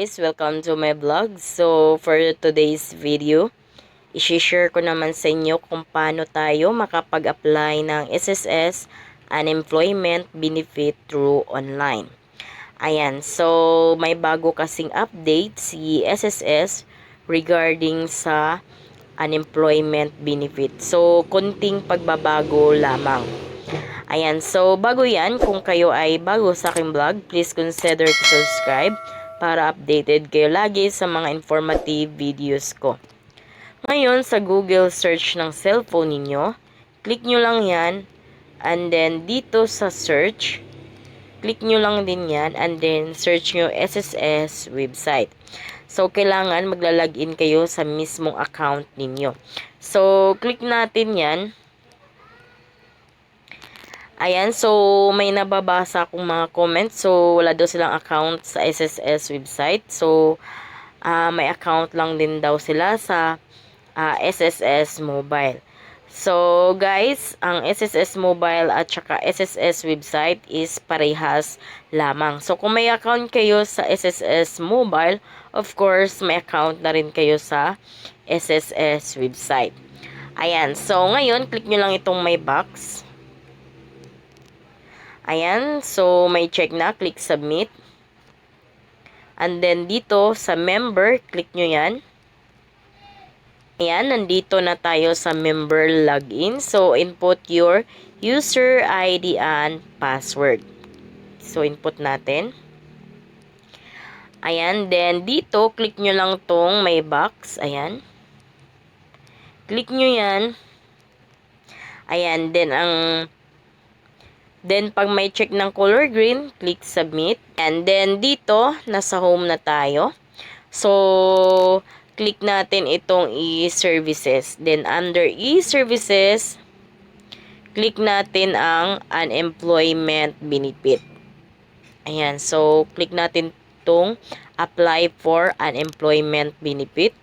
guys, welcome to my vlog. So for today's video, i-share ko naman sa inyo kung paano tayo makapag-apply ng SSS Unemployment Benefit through online. Ayan, so may bago kasing update si SSS regarding sa unemployment benefit. So konting pagbabago lamang. Ayan, so bago yan, kung kayo ay bago sa aking vlog, please consider to subscribe para updated kayo lagi sa mga informative videos ko. Ngayon, sa Google search ng cellphone ninyo, click nyo lang yan, and then dito sa search, click nyo lang din yan, and then search nyo SSS website. So, kailangan maglalagin kayo sa mismong account ninyo. So, click natin yan. Ayan, so may nababasa akong mga comments. So, wala daw silang account sa SSS website. So, may account lang din daw sila sa SSS Mobile. So, guys, ang SSS Mobile at saka SSS website is parehas lamang. So, kung may account kayo sa SSS Mobile, of course, may account na rin kayo sa SSS website. Ayan, so ngayon, click nyo lang itong may box. Ayan, so may check na, click submit. And then dito sa member, click nyo yan. Ayan, nandito na tayo sa member login. So input your user ID and password. So input natin. Ayan, then dito, click nyo lang tong may box. Ayan. Click nyo yan. Ayan, then pag may check ng color green, click submit. And then dito, nasa home na tayo. So, click natin itong e-services. Then under e-services, click natin ang unemployment benefit. Ayan, so click natin itong apply for unemployment benefit.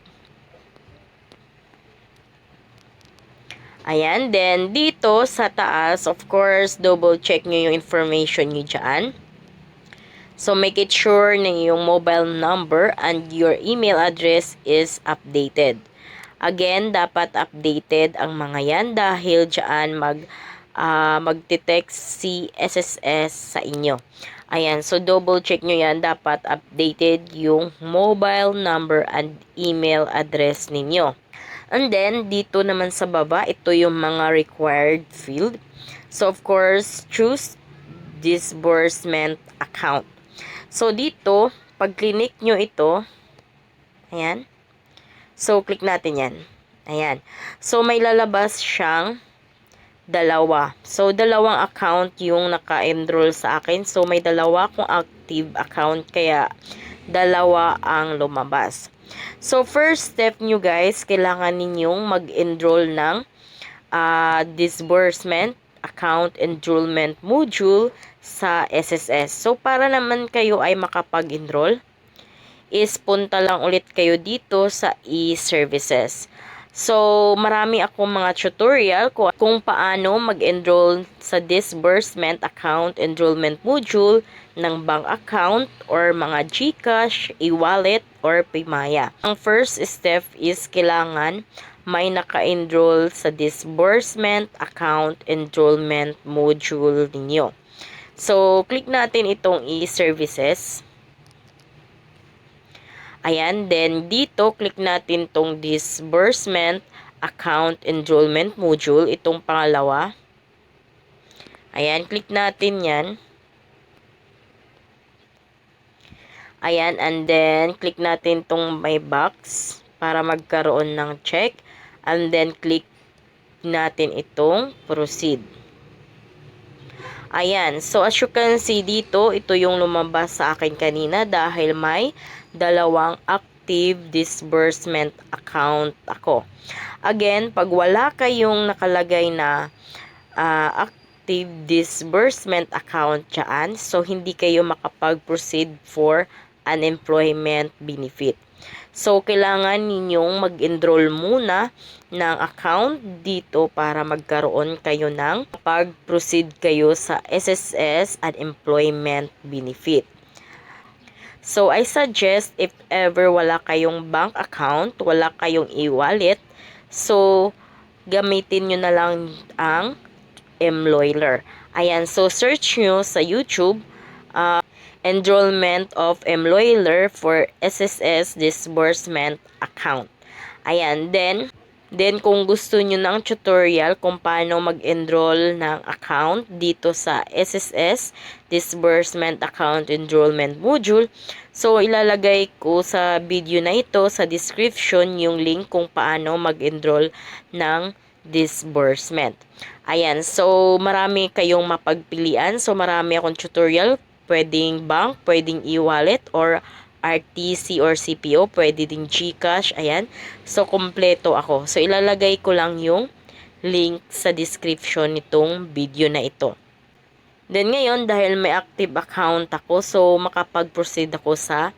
Ayan, then dito sa taas, of course, double check nyo yung information nyo dyan. So, make it sure na yung mobile number and your email address is updated. Again, dapat updated ang mga yan dahil dyan magte-text si SSS sa inyo. Ayan, so double check nyo yan. Dapat updated yung mobile number and email address ninyo. And then, dito naman sa baba, ito yung mga required field. So, of course, choose disbursement account. So, dito, pag click nyo ito, ayan. So, click natin yan. Ayan. So, may lalabas siyang dalawa. So, dalawang account yung naka-enroll sa akin. So, may dalawa akong active account, kaya dalawa ang lumabas. So, first step nyo guys, kailangan ninyong mag-enroll ng disbursement account enrollment module sa SSS. So, para naman kayo ay makapag-enroll, is punta lang ulit kayo dito sa e-services. So, marami akong mga tutorial kung paano mag-enroll sa disbursement account enrollment module ng bank account or mga GCash, e-wallet, or Paymaya. Ang first step is kailangan may naka-enroll sa disbursement account enrollment module ninyo. So, click natin itong e-services. Ayan, then dito, click natin tong disbursement account enrollment module, itong pangalawa. Ayan, click natin yan. Ayan, and then click natin tong may box para magkaroon ng check. And then click natin itong proceed. Ayan, so as you can see dito, ito yung lumabas sa akin kanina dahil may dalawang active disbursement account ako. Again, pag wala kayong nakalagay na active disbursement account dyan, so hindi kayo makapag-proceed for unemployment benefit. So, kailangan ninyong mag-enroll muna ng account dito para magkaroon kayo ng pag-proceed kayo sa SSS Unemployment Benefit. So, I suggest if ever wala kayong bank account, wala kayong e-wallet, so, gamitin nyo na lang ang Mloiler. Ayan, so search nyo sa YouTube, enrollment of Mloiler for SSS disbursement account. Ayan, then kung gusto nyo ng tutorial kung paano mag-enroll ng account dito sa SSS disbursement account enrollment module, so ilalagay ko sa video na ito sa description yung link kung paano mag-enroll ng disbursement. Ayan, so marami kayong mapagpilian. So marami akong tutorial, pwedeng bank, pwedeng e-wallet, or RTC or CPO, pwede ding GCash. Ayan, so kompleto ako. So ilalagay ko lang yung link sa description nitong video na ito. Then ngayon, dahil may active account ako, so makapag-proceed ako sa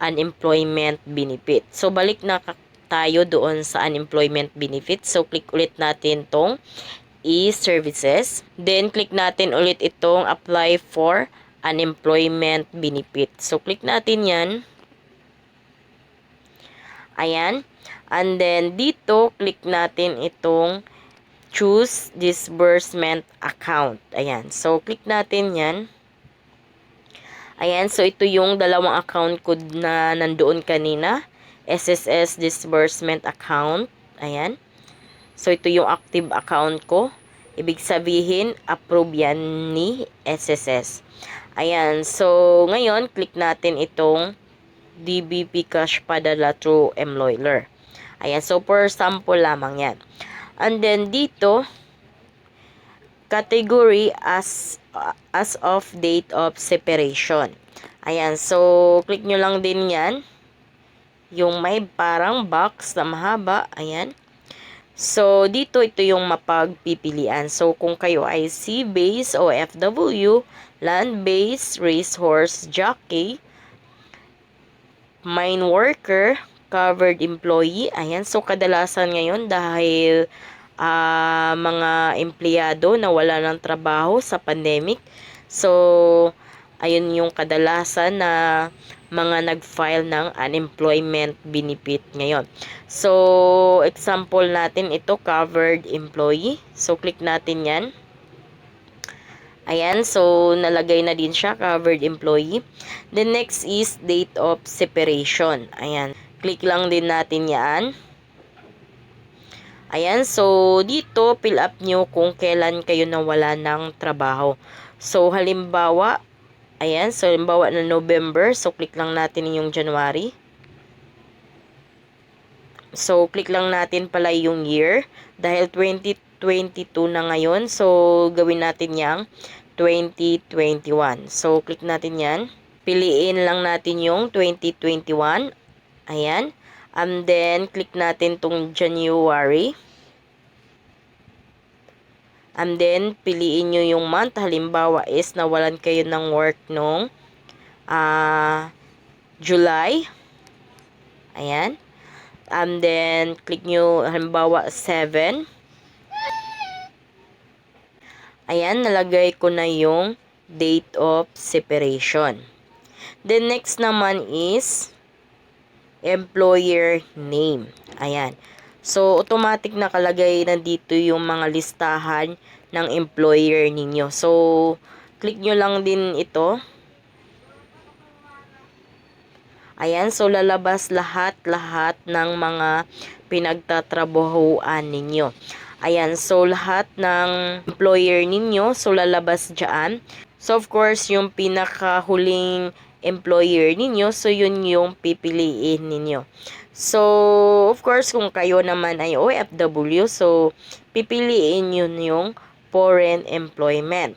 unemployment benefit. So balik na tayo doon sa unemployment benefit. So click ulit natin tong e-services. Then click natin ulit itong apply for unemployment benefit. So click natin yan. Ayan. And then dito click natin itong choose disbursement account. Ayan. So click natin yan. Ayan, so ito yung dalawang account ko na nandoon kanina. SSS disbursement account. Ayan. So ito yung active account ko. Ibig sabihin, approve yan ni SSS. Ayan, so ngayon, click natin itong DBP Cash padala through Mloiler. Ayan, so for sample lamang yan. And then dito, category as of date of separation. Ayan, so click nyo lang din yan. Yung may parang box na mahaba. Ayan. So, dito ito yung mapagpipilian. So, kung kayo ay sea-based o FW, land-based, racehorse, jockey, mine worker, covered employee. Ayan. So, kadalasan ngayon dahil mga empleyado na wala ng trabaho sa pandemic. So, ayun yung kadalasan na mga nag-file ng unemployment benefit ngayon. So, example natin ito, covered employee. So, click natin yan. Ayan, so nalagay na din siya, covered employee. The next is date of separation. Ayan, click lang din natin yan. Ayan, so dito fill up nyo kung kailan kayo nawala ng trabaho. So, halimbawa, ayan, so halimbawa na November, so click lang natin yung January. So, click lang natin pala yung year. Dahil 2022 na ngayon, so gawin natin yang 2021. So, click natin yan. Piliin lang natin yung 2021. Ayan. And then, click natin tong January. And then, piliin nyo yung month. Halimbawa is, nawalan kayo ng work nung July. Ayan. And then, click nyo, halimbawa, 7. Ayan, nalagay ko na yung date of separation. The next naman is employer name. Ayan. So, automatic nakalagay na dito yung mga listahan ng employer ninyo. So, click nyo lang din ito. Ayan, so lalabas lahat ng mga pinagtatrabahuan ninyo. Ayan, so lahat ng employer ninyo, so lalabas dyan. So, of course, yung pinakahuling employer ninyo, so yun yung pipiliin ninyo. So, of course, kung kayo naman ay OFW, so pipiliin yun yung foreign employment.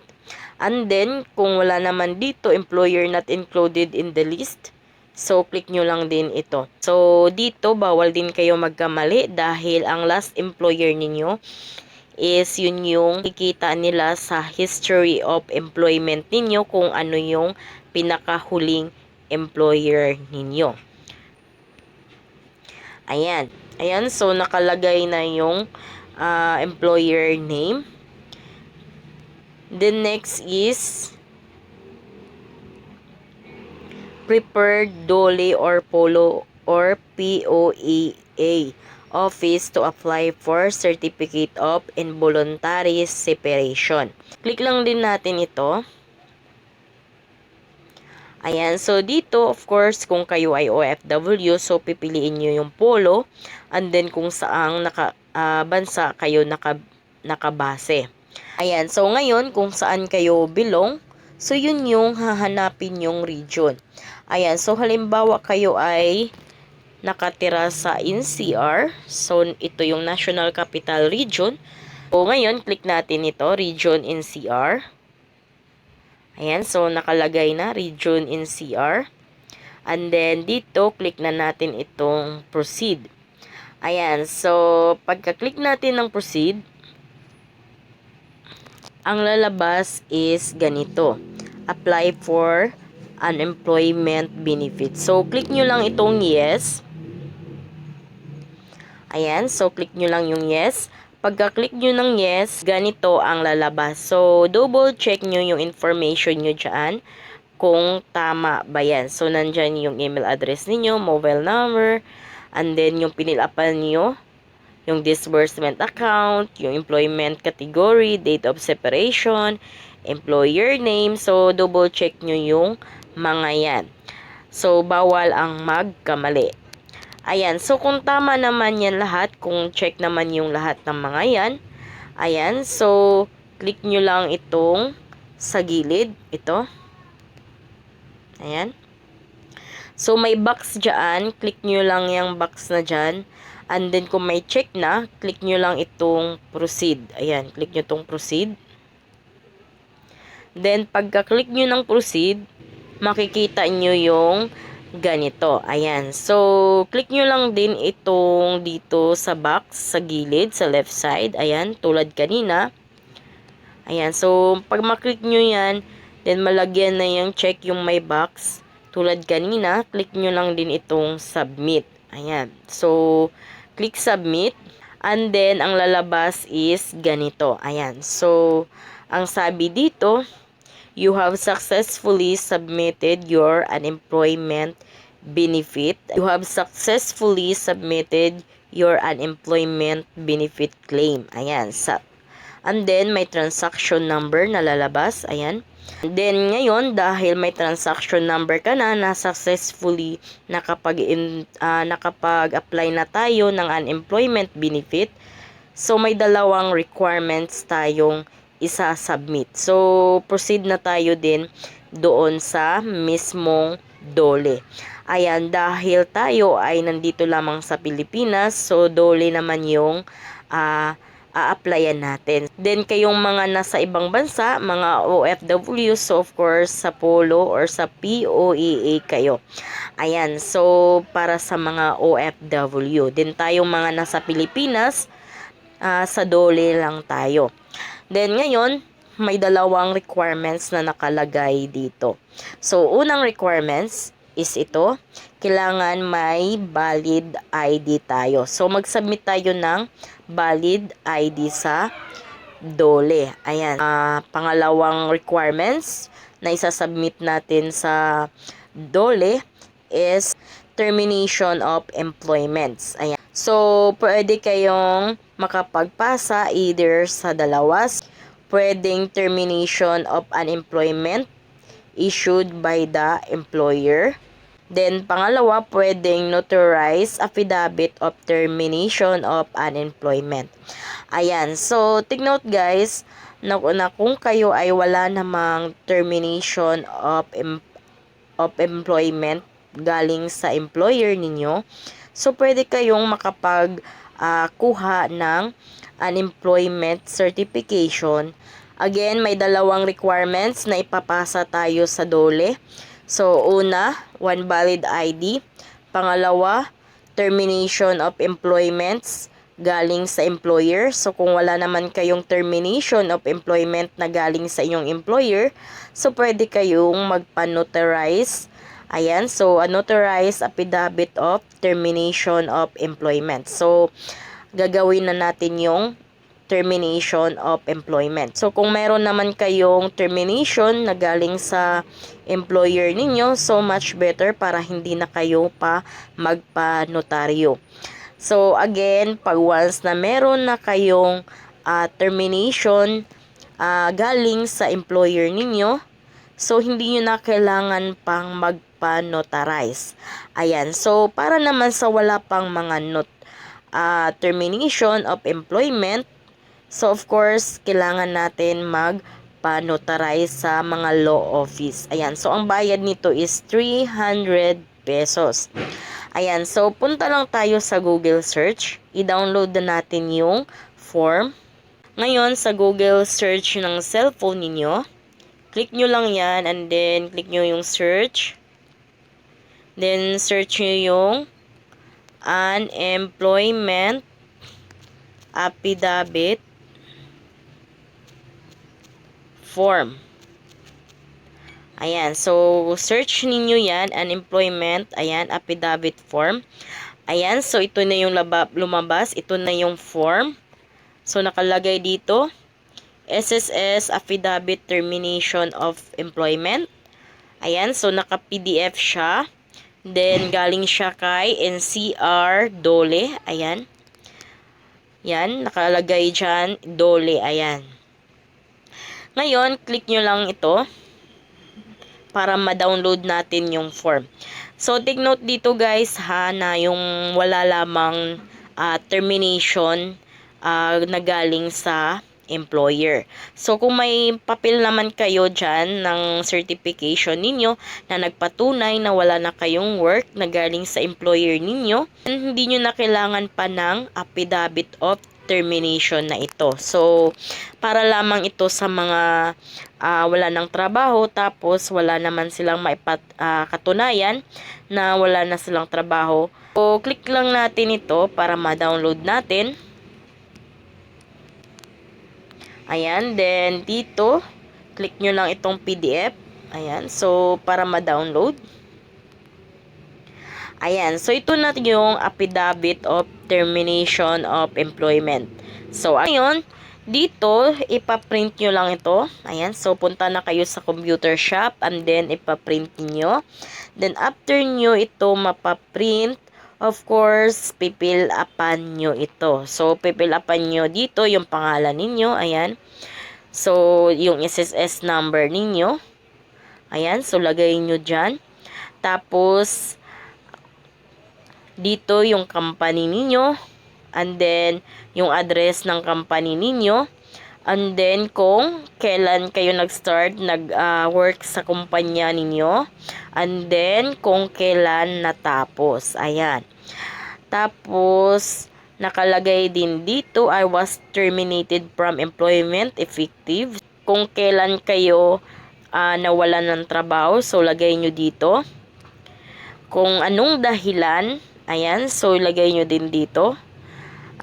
And then, kung wala naman dito, employer not included in the list, so click nyo lang din ito. So, dito, bawal din kayo magkamali dahil ang last employer ninyo is yun yung kikita nila sa history of employment ninyo kung ano yung pinakahuling employer ninyo. Ayan. Ayan, so nakalagay na yung employer name. The next is prepared DOLE or POLO or POEA office to apply for Certificate of Involuntary Separation. Click lang din natin ito. Ayan, so dito of course kung kayo ay OFW, so pipiliin nyo yung POLO and then kung saang bansa kayo nakabase. Ayan, so ngayon kung saan kayo belong, so yun yung hahanapin yung region. Ayan, so halimbawa kayo ay nakatira sa NCR, so ito yung National Capital Region. So ngayon, click natin ito, Region NCR. Ayan, so nakalagay na Region NCR. And then dito, click na natin itong Proceed. Ayan, so pagka-click natin ng Proceed, ang lalabas is ganito. Apply for unemployment benefit. So, click nyo lang itong yes. Ayan, so click nyo lang yung yes. Pagka-click nyo ng yes, ganito ang lalabas. So, double check nyo yung information nyo dyan kung tama ba yan. So, nandyan yung email address ninyo, mobile number, and then yung pinilapan nyo, yung disbursement account, yung employment category, date of separation, employer name. So, double check nyo yung mga yan. So, bawal ang magkamali. Ayan. So, kung tama naman yan lahat, kung check naman yung lahat ng mga yan, ayan. So, click nyo lang itong sa gilid. Ito. Ayan. So, may box dyan. Click nyo lang yung box na dyan. And then, kung may check na, click nyo lang itong proceed. Ayan, click nyo itong proceed. Then, pagka-click nyo ng proceed, makikita nyo yung ganito. Ayan. So, click nyo lang din itong dito sa box, sa gilid, sa left side. Ayan, tulad kanina. Ayan. So, pag maklik nyo yan, then malagyan na yung check yung may box. Tulad kanina, click nyo lang din itong submit. Ayan. So, click submit. And then, ang lalabas is ganito. Ayan. So, ang sabi dito, you have successfully submitted your unemployment benefit. You have successfully submitted your unemployment benefit claim. Ayan. And then, may transaction number na lalabas. Ayan. Then, ngayon, dahil may transaction number ka na successfully nakapag-apply na tayo ng unemployment benefit, so may dalawang requirements tayong isa-submit. So, proceed na tayo din doon sa mismong DOLE. Ayan, dahil tayo ay nandito lamang sa Pilipinas, so DOLE naman yung a-applyan natin. Then, kayong mga nasa ibang bansa, mga OFW, so of course, sa POLO or sa POEA kayo. Ayan, so para sa mga OFW. Then, tayong mga nasa Pilipinas, sa DOLE lang tayo. Then, ngayon, may dalawang requirements na nakalagay dito. So, unang requirements is ito. Kailangan may valid ID tayo. So, mag-submit tayo ng valid ID sa DOLE. Ayan. Pangalawang requirements na isasubmit natin sa DOLE is termination of employments. Ayan. So, pwede kayong makapagpasa either sa dalawas. Pwedeng termination of unemployment issued by the employer. Then, pangalawa, pwedeng notarized affidavit of termination of unemployment. Ayan. So, take note guys, na kung kayo ay wala namang termination of employment galing sa employer ninyo, so, pwede kayong kuha ng unemployment certification. Again, may dalawang requirements na ipapasa tayo sa DOLE. So, una, one valid ID. Pangalawa, termination of employments galing sa employer. So, kung wala naman kayong termination of employment na galing sa inyong employer, so, pwede kayong magpa-notarize. Ayan, so, a notarized affidavit of termination of employment. So, gagawin na natin yung termination of employment. So, kung meron naman kayong termination na galing sa employer ninyo, so much better para hindi na kayo pa magpa-notaryo. So, again, pag once na meron na kayong termination galing sa employer ninyo, so hindi nyo na kailangan pang magpa-notarize. Ayan, so para naman sa wala pang mga termination of employment, so of course, kailangan natin magpa-notarize sa mga law office. Ayan, so ang bayad nito is 300 pesos. Ayan, so punta lang tayo sa Google search. I-download na natin yung form. Ngayon, sa Google search ng cellphone ninyo, click nyo lang yan and then click nyo yung search. Then, search nyo yung unemployment affidavit form. Ayan, so search ninyo yan, unemployment, ayan, affidavit form. Ayan, so ito na yung lumabas, ito na yung form. So nakalagay dito, SSS Affidavit Termination of Employment. Ayan, so naka-PDF siya. Then galing siya kay NCR Dole, ayan. Yan, nakalagay dyan, Dole, ayan. Ngayon, click nyo lang ito para ma-download natin yung form. So, take note dito guys ha, na yung wala lamang termination na galing sa employer. So, kung may papel naman kayo dyan ng certification ninyo na nagpatunay na wala na kayong work na galing sa employer ninyo, hindi nyo na kailangan pa ng affidavit of termination na ito. So, para lamang ito sa mga wala ng trabaho tapos wala naman silang katunayan na wala na silang trabaho. So, click lang natin ito para ma-download natin. Ayan, then dito, click nyo lang itong PDF. Ayan, so para ma-download. Ayan, so ito na yung affidavit of termination of employment. So, ayun, dito, ipaprint nyo lang ito. Ayan, so punta na kayo sa computer shop and then ipaprint nyo. Then, after nyo ito mapaprint, of course, pipil upan nyo ito. So, pipil upan nyo dito yung pangalan ninyo. Ayan. So, yung SSS number ninyo. Ayan. So, lagay nyo dyan. Tapos, dito yung company ninyo. And then, yung address ng company ninyo. And then, kung kailan kayo nag-start, nag-work sa kumpanya ninyo. And then, kung kailan natapos. Ayan. Tapos, nakalagay din dito, I was terminated from employment effective. Kung kailan kayo nawalan ng trabaho, so lagay nyo dito. Kung anong dahilan, ayan, so lagay nyo din dito.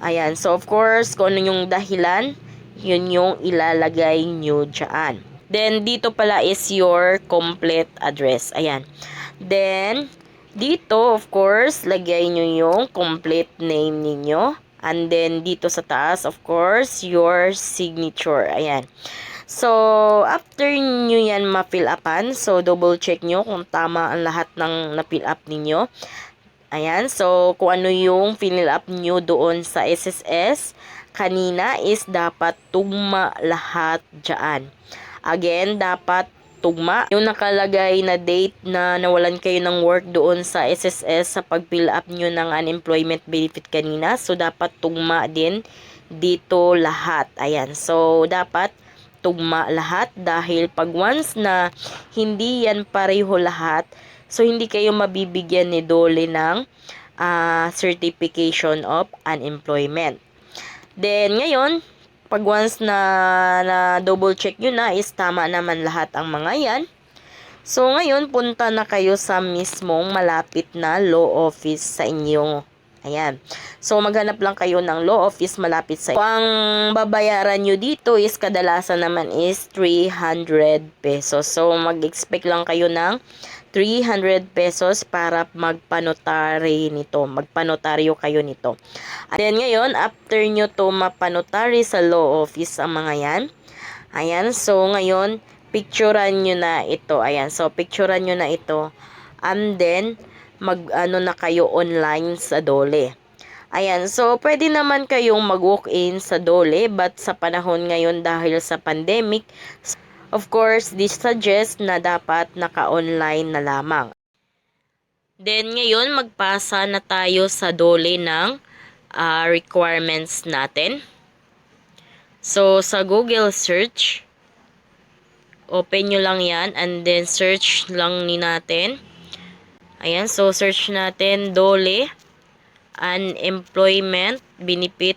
Ayan, so of course, kung ano yung dahilan, yun yung ilalagay nyo dyan. Then, dito pala is your complete address. Ayan. Then, dito, of course, lagay nyo yung complete name ninyo. And then, dito sa taas, of course, your signature. Ayan. So, after nyo yan ma-fill upan, so double check nyo kung tama ang lahat ng na-fill up ninyo. Ayan, so kung ano yung fill up nyo doon sa SSS, kanina is dapat tugma lahat dyan. Again, dapat tugma. Yung nakalagay na date na nawalan kayo ng work doon sa SSS sa pag-fill up nyo ng unemployment benefit kanina. So, dapat tugma din dito lahat. Ayan, so dapat tugma lahat dahil pag once na hindi yan pareho lahat, so, hindi kayo mabibigyan ni Dole ng certification of unemployment. Then, ngayon, pag once na double check nyo na is tama naman lahat ang mga yan. So, ngayon, punta na kayo sa mismong malapit na law office sa inyo. Ayan. So, maghanap lang kayo ng law office malapit sa inyo. Ang babayaran nyo dito is kadalasan naman is 300 pesos. So, mag-expect lang kayo ng 300 pesos para magpanotaryo kayo nito. And then ngayon, after nyo to mapanotary sa law office ang mga yan, ayan, so ngayon, picturean nyo na ito. Ayan, so picturean nyo na ito. And then, mag-ano na kayo online sa Dole. Ayan, so pwede naman kayong mag-walk-in sa Dole, but sa panahon ngayon dahil sa pandemic, of course, this suggests na dapat naka-online na lamang. Then ngayon, magpasa na tayo sa Dole ng requirements natin. So, sa Google search, open nyo lang yan and then search lang ni natin. Ayan, so search natin Dole Unemployment Benefit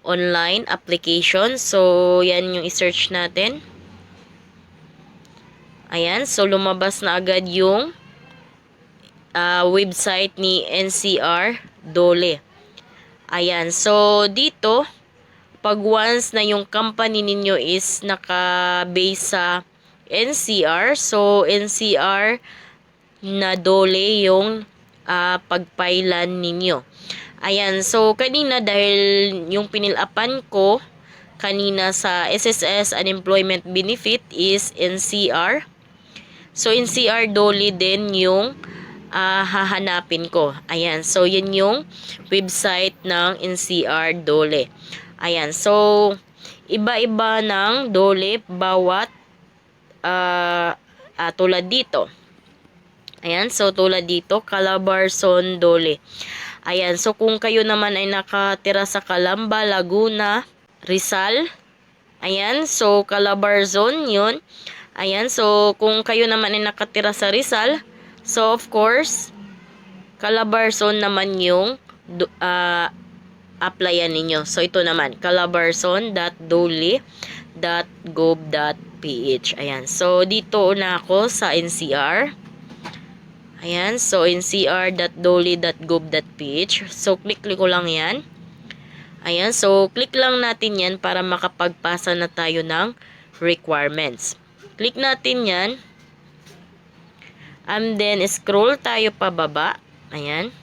Online Application. So, yan yung i-search natin. Ayan, so lumabas na agad yung website ni NCR Dole. Ayan, so dito, pag once na yung company ninyo is naka-base sa NCR, so NCR na Dole yung pagpailan ninyo. Ayan, so kanina dahil yung pinilapan ko kanina sa SSS Unemployment Benefit is NCR. So NCR Dole din yung hahanapin ko. Ayan, so yun yung website ng NCR Dole. Ayan, so iba-iba ng Dole bawat tulad dito. Ayan, so tulad dito, Calabarzon Dole. Ayan, so kung kayo naman ay nakatira sa Calamba, Laguna, Rizal, ayan, so Calabarzon yun. Ayan, so kung kayo naman ay nakatira sa Rizal, so of course, Calabarzon naman yung applyan ninyo. So ito naman, calabarzon.dole.gov.ph. Ayan, so dito na ako sa NCR. Ayan, so ncr.dole.gov.ph. So click ko lang yan. Ayan, so click lang natin yan para makapagpasa na tayo ng requirements. Click natin yan. And then scroll tayo pababa. Ayan.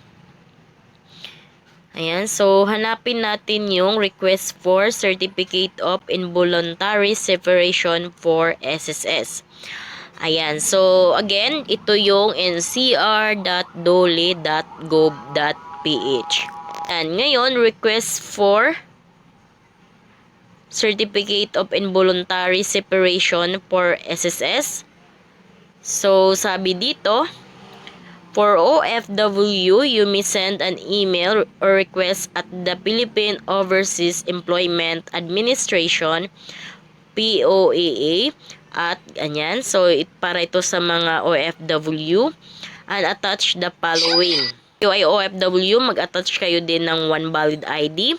Ayan, so hanapin natin yung request for Certificate of Involuntary Separation for SSS. Ayan, so again, ito yung ncr.dole.gov.ph. And ngayon, request for Certificate of Involuntary Separation for SSS. So, sabi dito, for OFW, you may send an email or request at the Philippine Overseas Employment Administration, POAA, at ganyan. So, para ito sa mga OFW, and attach the following. Yung ay OFW, mag-attach kayo din ng one valid ID,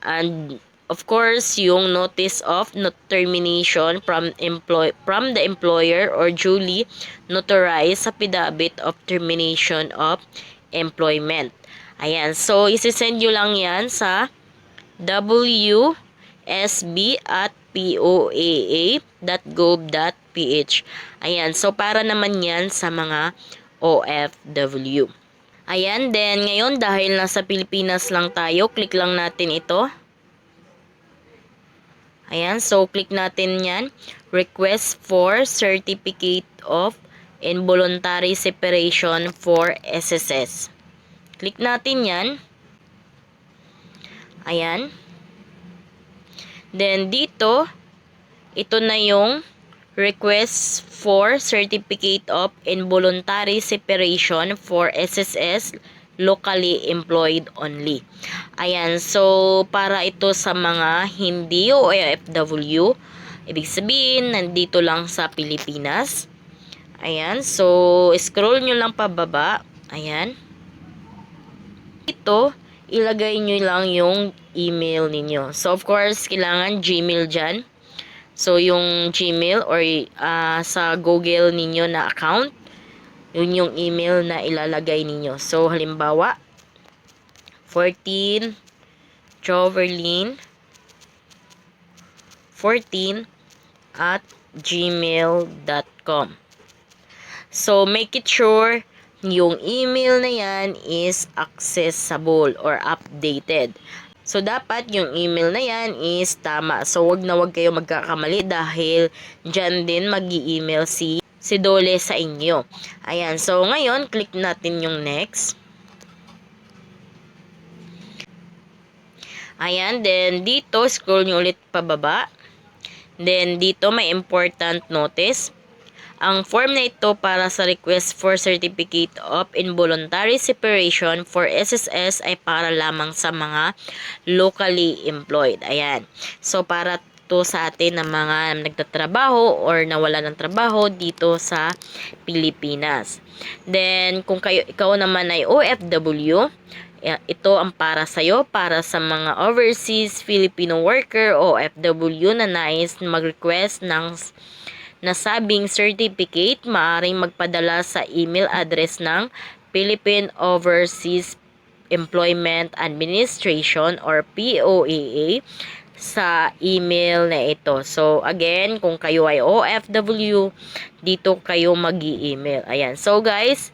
and of course, yung notice of termination from the employer or duly notarized affidavit of termination of employment. Ayan, so isi-send nyo lang yan sa wsb@poaa.gov.ph. Ayan, so para naman yan sa mga OFW. Ayan, then ngayon dahil nasa Pilipinas lang tayo, click lang natin ito. Ayan, so click natin yan. Request for Certificate of Involuntary Separation for SSS. Click natin yan. Ayan. Then dito, ito na yung request for Certificate of Involuntary Separation for SSS locally employed only. Ayan, so para ito sa mga hindi OFW, ibig sabihin nandito lang sa Pilipinas. Ayan, so scroll nyo lang pababa. Ayan. Ito, ilagay nyo lang yung email ninyo. So of course, kailangan Gmail dyan. So yung Gmail or sa Google ninyo na account, yun yung email na ilalagay ninyo. So, halimbawa, 14 Joverlyn 14 at gmail.com. So, make it sure yung email na yan is accessible or updated. So, dapat yung email na yan is tama. So, wag na wag kayo magkakamali dahil dyan din mag-i-email si Dole sa inyo. Ayan. So, ngayon, click natin yung next. Ayan. Then, dito, scroll nyo ulit pababa. Then, dito may important notice. Ang form na ito para sa request for Certificate of Involuntary Separation for SSS ay para lamang sa mga locally employed. Ayan. So, para to sa atin na mga nagtatrabaho or nawala ng trabaho dito sa Pilipinas. Then, kung ikaw naman ay OFW, ito ang para sa'yo, para sa mga overseas Filipino worker o OFW na nais mag-request ng nasabing certificate, maaaring magpadala sa email address ng Philippine Overseas Employment Administration or POEA sa email na ito. So, again, kung kayo ay OFW, dito kayo mag-i-email. Ayan. So, guys,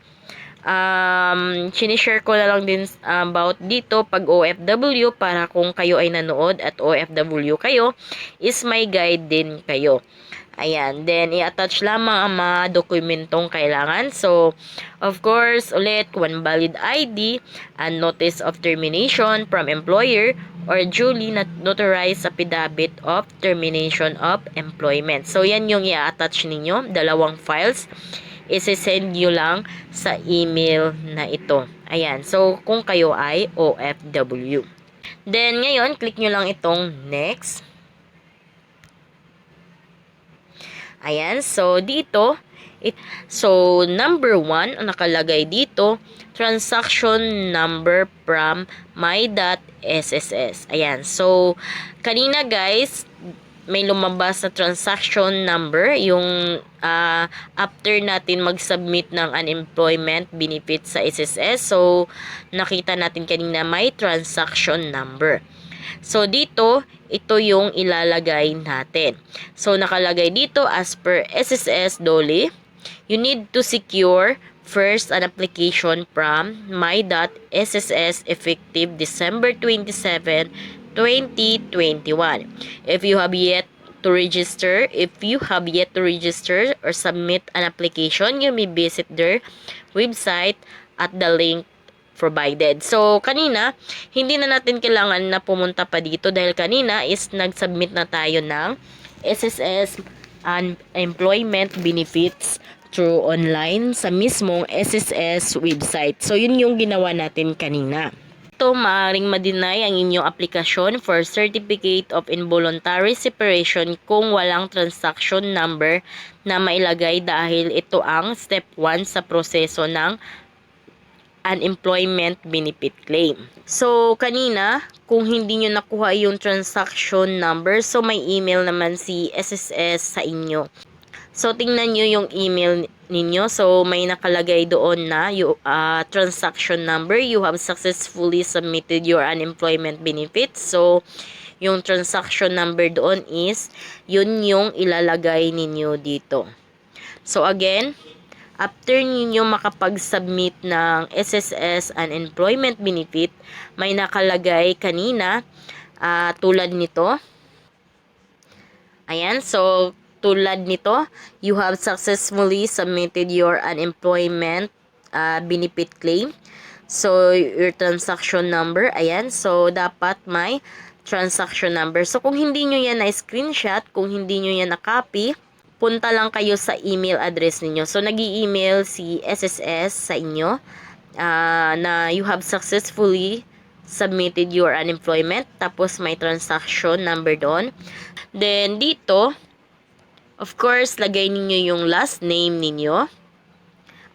sinishare ko na lang din about dito pag OFW para kung kayo ay nanood at OFW kayo, is may guide din kayo. Ayan. Then, i-attach lamang ang mga dokumentong kailangan. So, of course, ulit, one valid ID and notice of termination from employer or duly notarized affidavit of termination of employment. So, yan yung i-attach ninyo. Dalawang files. Isi-send nyo lang sa email na ito. Ayan. So, kung kayo ay OFW. Then, ngayon, click nyo lang itong next. Ayan, so dito, so number 1, ang nakalagay dito, transaction number from my.sss. Ayan, so kanina guys, may lumabas na transaction number, yung after natin mag-submit ng unemployment benefit sa SSS. So, nakita natin kanina may transaction number. So, dito, ito yung ilalagay natin. So, nakalagay dito, as per SSS Dole, you need to secure first an application from my.sss effective December 27, 2021. If you have yet to register or submit an application, you may visit their website at the link provided. So, kanina, hindi na natin kailangan na pumunta pa dito dahil kanina is nag-submit na tayo ng SSS Employment Benefits through online sa mismong SSS website. So, yun yung ginawa natin kanina. Ito, maaaring ma-deny ang inyong aplikasyon for Certificate of Involuntary Separation kung walang transaction number na mailagay dahil ito ang step 1 sa proseso ng unemployment benefit claim. So, kanina, kung hindi nyo nakuha yung transaction number, so may email naman si SSS sa inyo. So, tingnan nyo yung email ninyo. So, may nakalagay doon na transaction number. You have successfully submitted your unemployment benefits. So, yung transaction number doon is, yun yung ilalagay ninyo dito. So, again, after ninyo makapag-submit ng SSS unemployment benefit, may nakalagay kanina tulad nito. Ayan, so tulad nito, you have successfully submitted your unemployment benefit claim. So, your transaction number, ayan, so dapat may transaction number. So, kung hindi nyo yan na-screenshot, kung hindi nyo yan na-copy, punta lang kayo sa email address ninyo. So, nag-i-email si SSS sa inyo na you have successfully submitted your unemployment. Tapos, may transaction number doon. Then, dito, of course, lagay ninyo yung last name ninyo.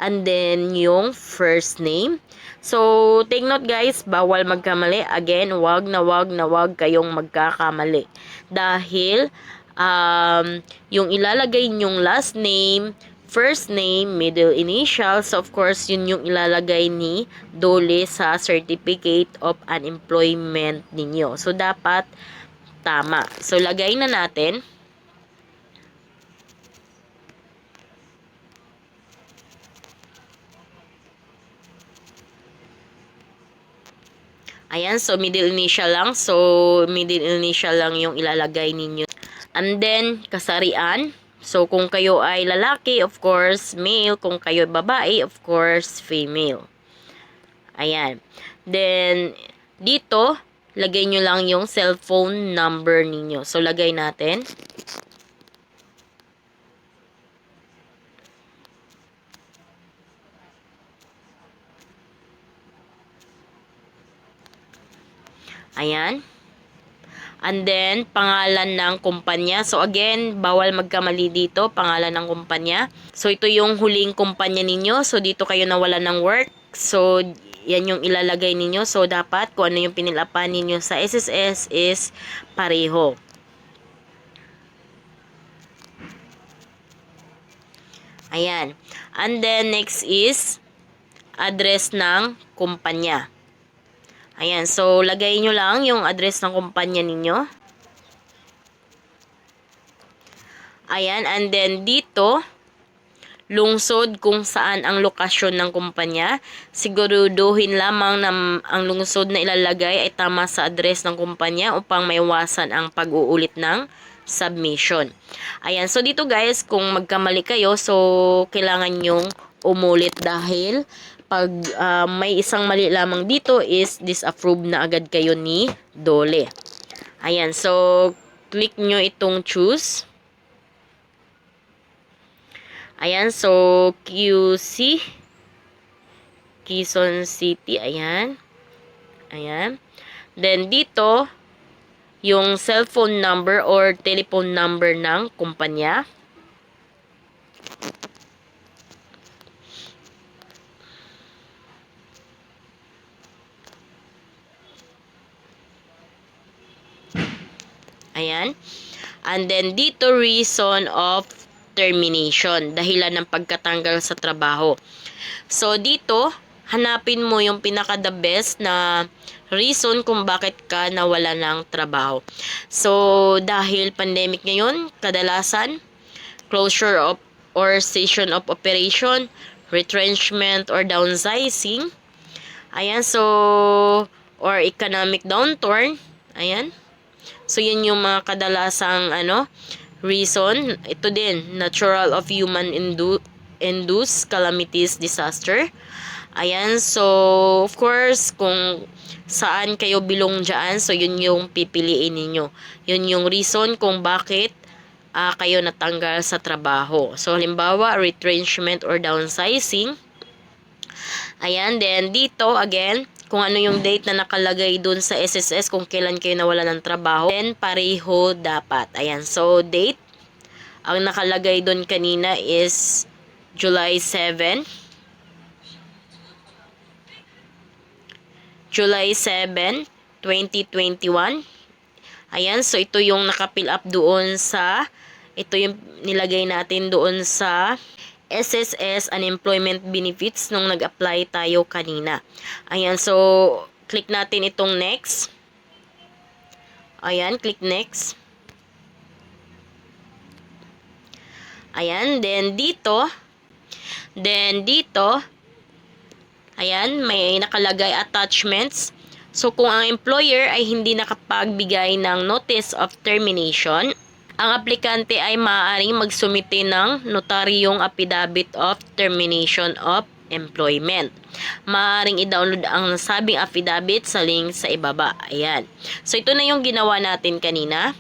And then, yung first name. So, take note guys, bawal magkamali. Again, wag kayong magkakamali. Dahil, yung ilalagay nyong last name, first name, middle initial, so of course, yun yung ilalagay ni Dole sa Certificate of Unemployment ninyo. So, dapat tama. So, lagay na natin. Ayan, so middle initial lang. So, middle initial lang yung ilalagay ninyo. And then, kasarian. So, kung kayo ay lalaki, of course, male. Kung kayo babae, of course, female. Ayan. Then, dito, lagay nyo lang yung cellphone number ninyo. So, lagay natin. Ayan. And then, pangalan ng kumpanya. So, again, bawal magkamali dito. Pangalan ng kumpanya. So, ito yung huling kumpanya ninyo. So, dito kayo nawalan ng work. So, yan yung ilalagay ninyo. So, dapat kung ano yung pinilapan ninyo sa SSS is pareho. Ayan. And then, next is address ng kumpanya. Ayan, so lagay nyo lang yung address ng kumpanya ninyo. Ayan, and then dito, lungsod kung saan ang lokasyon ng kumpanya. Siguraduhin lamang na ang lungsod na ilalagay ay tama sa address ng kumpanya upang maiwasan ang pag-uulit ng submission. Ayan, so dito guys, kung magkamali kayo, so kailangan nyong umulit dahil pag may isang mali lamang dito is disapprove na agad kayo ni DOLE. Ayan, so click nyo itong choose. Ayan, so QC Quezon City, ayan. Ayan. Then dito yung cellphone number or telephone number ng kumpanya. Ayan. And then dito reason of termination, dahilan ng pagkatanggal sa trabaho. So dito, hanapin mo yung pinaka the best na reason kung bakit ka nawala ng trabaho. So dahil pandemic ngayon, kadalasan closure of or cessation of operation, retrenchment or downsizing. Ayan, so or economic downturn. Ayan. So, yun yung mga kadalasang reason. Ito din, natural of human induced calamities, disaster. Ayan, so, of course, kung saan kayo bilong dyan, so yun yung pipiliin ninyo. Yun yung reason kung bakit kayo natanggal sa trabaho. So, halimbawa, retrenchment or downsizing. Ayan, then dito, again, kung ano yung date na nakalagay dun sa SSS, kung kailan kayo nawala ng trabaho, then pareho dapat. Ayan, so date, ang nakalagay dun kanina is July 7. July 7, 2021. Ayan, so ito yung nakapill up doon sa, ito yung nilagay natin doon sa SSS Unemployment Benefits nung nag-apply tayo kanina. Ayan, so click natin itong next. Ayan, click next. Ayan, then dito, ayan, may nakalagay attachments. So kung ang employer ay hindi nakapagbigay ng notice of termination, ang aplikante ay maaaring magsumite ng notaryong affidavit of termination of employment. Maaaring i-download ang nasabing affidavit sa link sa ibaba. Ayan. So, ito na yung ginawa natin kanina.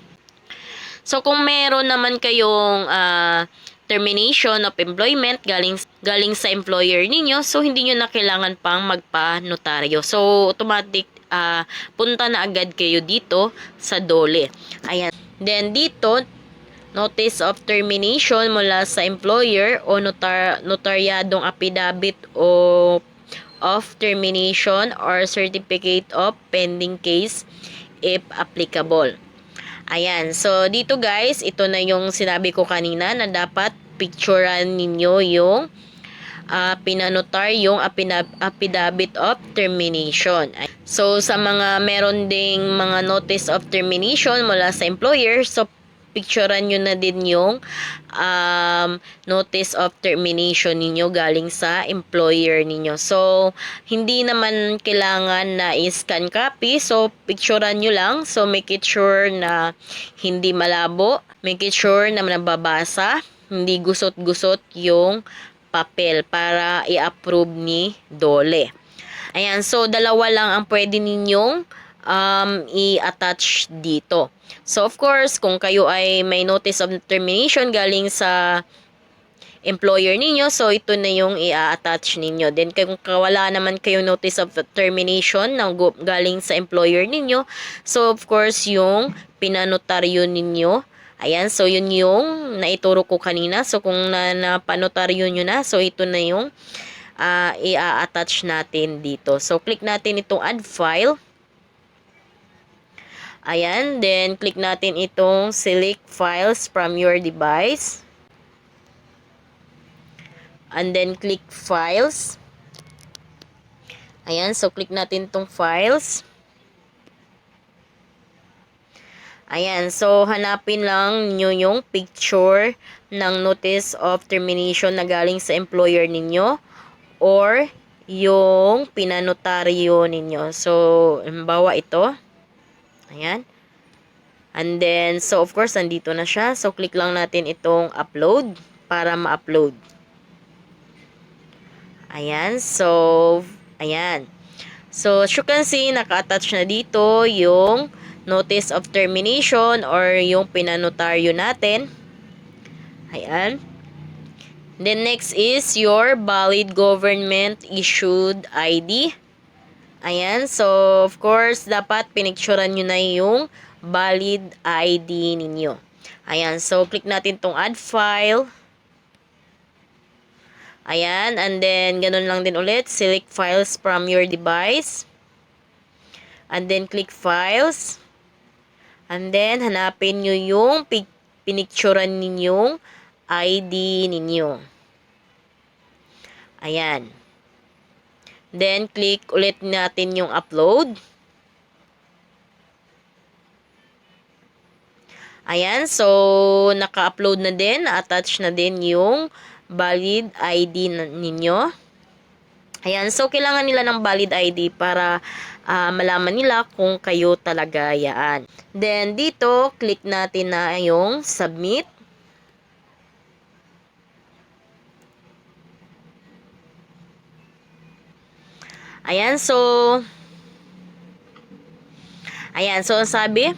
So, kung meron naman kayong termination of employment galing sa employer ninyo, so hindi nyo na kailangan pang magpa-notaryo. So, automatic punta na agad kayo dito sa DOLE. Ayan. Then dito, notice of termination mula sa employer o notaryadong affidavit of termination or certificate of pending case if applicable. Ayan, so dito guys, ito na yung sinabi ko kanina na dapat picturean ninyo yung pinanotar yung affidavit of termination. So, sa mga meron ding mga notice of termination mula sa employer, so picturean nyo na din yung notice of termination ninyo galing sa employer ninyo. So, hindi naman kailangan na i-scan copy. So, picturean nyo lang. So, make it sure na hindi malabo. Make it sure na nababasa. Hindi gusot-gusot yung papel para i-approve ni DOLE. Ayan, so dalawa lang ang pwede ninyong i-attach dito. So, of course, kung kayo ay may notice of termination galing sa employer ninyo, so ito na yung i-attach ninyo. Then, kung wala naman kayong notice of termination na galing sa employer ninyo, so of course, yung pinanotaryo ninyo. Ayan, so yun yung naituro ko kanina. So, kung napanotaryo nyo na, so ito na yung i-attach natin dito. So, click natin itong add file. Ayan, then click natin itong select files from your device. And then click files. Ayan, so click natin itong files. Ayan, so hanapin lang nyo yung picture ng notice of termination na galing sa employer ninyo or yung pinanotaryo ninyo. So, halimbawa ito. Ayan. And then, so of course, nandito na siya. So, click lang natin itong upload para ma-upload. Ayan. So, ayan. So, as you can see, naka-attach na dito yung notice of termination or yung pinanotaryo natin. Ayan. Then, next is your valid government issued ID. Ayan. So, of course, dapat pinicturean nyo na yung valid ID ninyo. Ayan. So, click natin tong add file. Ayan. And then, ganun lang din ulit. Select files from your device. And then, click files. And then, hanapin nyo yung pinicturean ninyong ID ninyo. Ayan. Then, click ulit natin yung upload. Ayan. So, naka-upload na din. Attach na din yung valid ID ninyo. Ayan. So, kailangan nila ng valid ID para malaman nila kung kayo talaga yan. Then, dito, click natin na yung submit. Ayan, so ang sabi,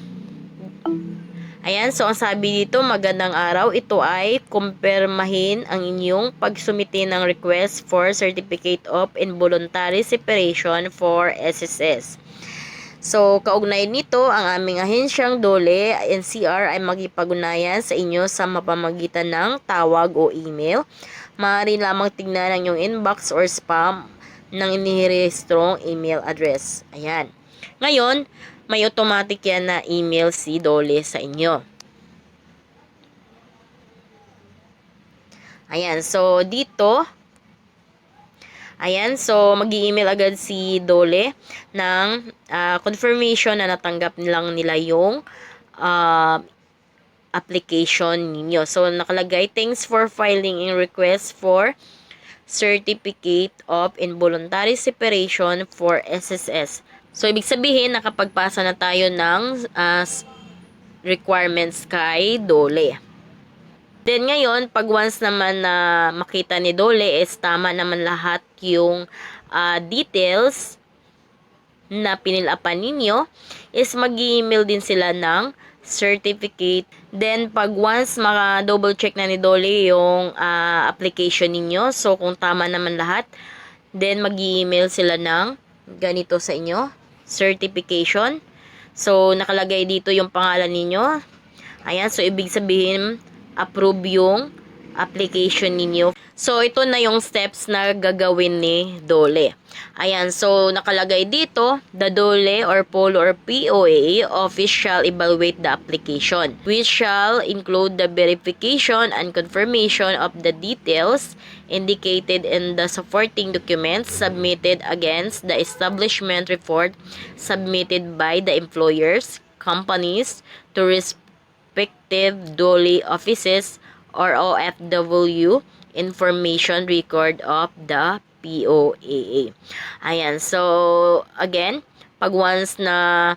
ang sabi dito, magandang araw. Ito ay kumpirmahin ang inyong pagsumite ng request for Certificate of Involuntary Separation for SSS. So, kaugnay nito, ang aming ahensyang DOLE, NCR, ay magipag-ugnayan sa inyo sa mapamagitan ng tawag o email. Maaari lamang tignan ang inyong inbox or spam ng inirehistrong email address. Ayan. Ngayon, may automatic yan na email si DOLE sa inyo. Ayan. So, dito, ayan. So, mag-i-email agad si DOLE ng confirmation na natanggap lang nila yung application ninyo. So, nakalagay, thanks for filing in request for Certificate of Involuntary Separation for SSS. So, ibig sabihin, nakapagpasa na tayo ng requirements kay DOLE. Then, ngayon, pag once naman na makita ni DOLE is tama naman lahat yung details na pinilapan ninyo, is mag-email din sila ng certificate. Then, pag once maka-double check na ni DOLE yung application ninyo, so kung tama naman lahat, then mag-email sila ng ganito sa inyo, certification. So, nakalagay dito yung pangalan ninyo. Ayan, so ibig sabihin, approve yung application ninyo. So, ito na yung steps na gagawin ni DOLE. Ayan, so nakalagay dito, the DOLE or POLO or POA office shall evaluate the application, which shall include the verification and confirmation of the details indicated in the supporting documents submitted against the establishment report submitted by the employers, companies, to respective DOLE offices or OFW information record of the POAA. Ayan, so again, pag once na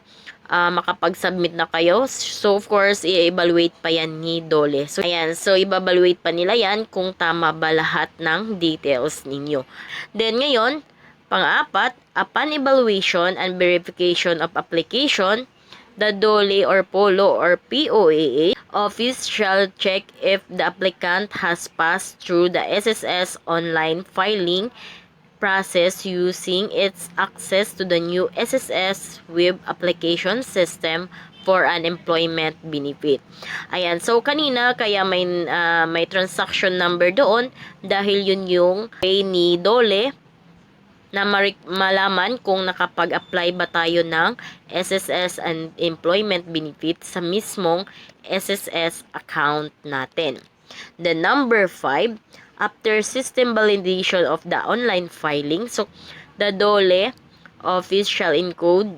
makapag-submit na kayo, so of course, i-evaluate pa yan ni DOLE. So ayan, so i-evaluate pa nila yan kung tama ba lahat ng details ninyo. Then ngayon, pang-apat, upon evaluation and verification of application, the DOLE or POLO or POAA office shall check if the applicant has passed through the SSS online filing process using its access to the new SSS web application system for an employment benefit. Ayan, so kanina kaya may transaction number doon dahil yun yung way ni DOLE na malaman kung nakapag-apply ba tayo ng SSS and employment benefit sa mismong SSS account natin. The number 5, after system validation of the online filing, so the DOLE office shall encode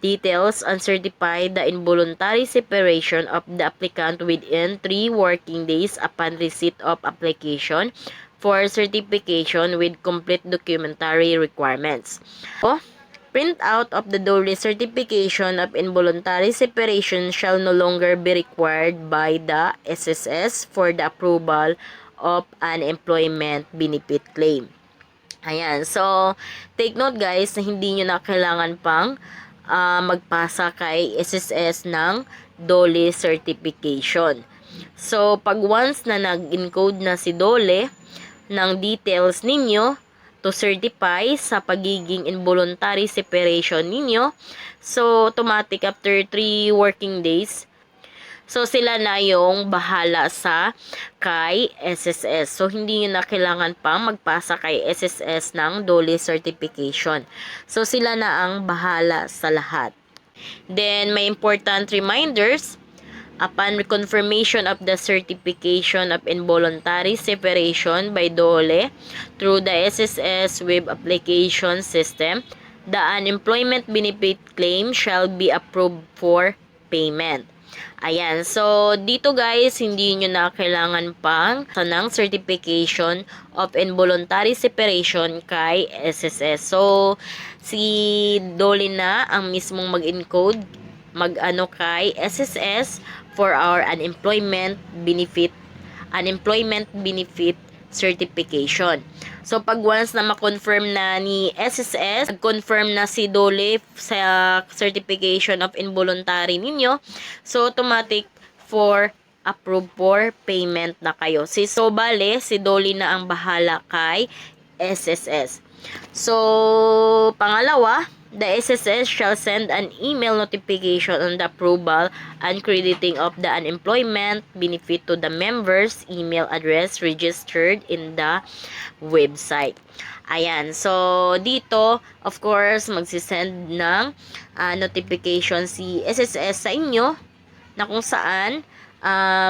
details and certify the involuntary separation of the applicant within 3 working days upon receipt of application for certification with complete documentary requirements. Print out of the DOLE certification of involuntary separation shall no longer be required by the SSS for the approval of an employment benefit claim. Ayan, so take note guys na hindi nyo na kailangan pang magpasa kay SSS ng DOLE certification. So pag once na nag-encode na si DOLE ng details ninyo to certify sa pagiging involuntary separation ninyo, so automatic after 3 working days, so sila na yung bahala sa kay SSS. So hindi nyo na kailangan pang magpasa kay SSS ng DOLE certification. So sila na ang bahala sa lahat. Then may important reminders. Upon confirmation of the certification of involuntary separation by DOLE through the SSS web application system, the unemployment benefit claim shall be approved for payment. Ayan, so dito guys, hindi nyo na kailangan pang ng certification of involuntary separation kay SSS. So, si DOLE na ang mismong mag-encode, kay SSS for our unemployment benefit certification. So pag once na ma-confirm na ni SSS, confirm na si DOLE sa certification of involuntary ninyo, so automatic for approve for payment na kayo. So bale, si DOLE na ang bahala kay SSS. So pangalawa, the SSS shall send an email notification on the approval and crediting of the unemployment benefit to the member's email address registered in the website. Ayan. So, dito, of course, magsisend ng notification si SSS sa inyo na kung saan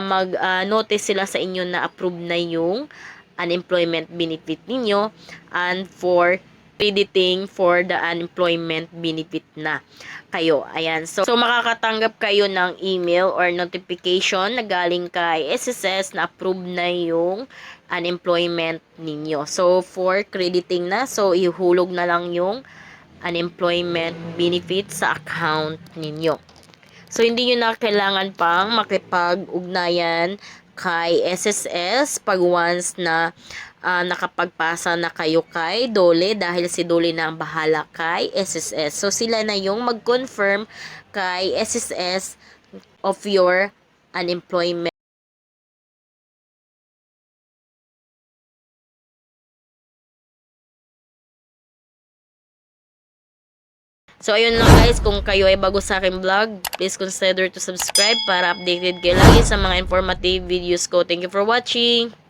mag-notice sila sa inyo na approve na yung unemployment benefit ninyo and for crediting for the unemployment benefit na kayo. Ayan. So makakatanggap kayo ng email or notification na galing kay SSS na approve na yung unemployment ninyo. So for crediting na, so ihulog na lang yung unemployment benefit sa account ninyo. So hindi nyo na kailangan pang makipag-ugnayan kay SSS pag once na nakapagpasa na kayo kay DOLE dahil si DOLE na ang bahala kay SSS. So sila na yung mag-confirm kay SSS of your unemployment. So, ayun lang guys. Kung kayo ay bago sa aking vlog, please consider to subscribe para updated kayo lagi sa mga informative videos ko. Thank you for watching!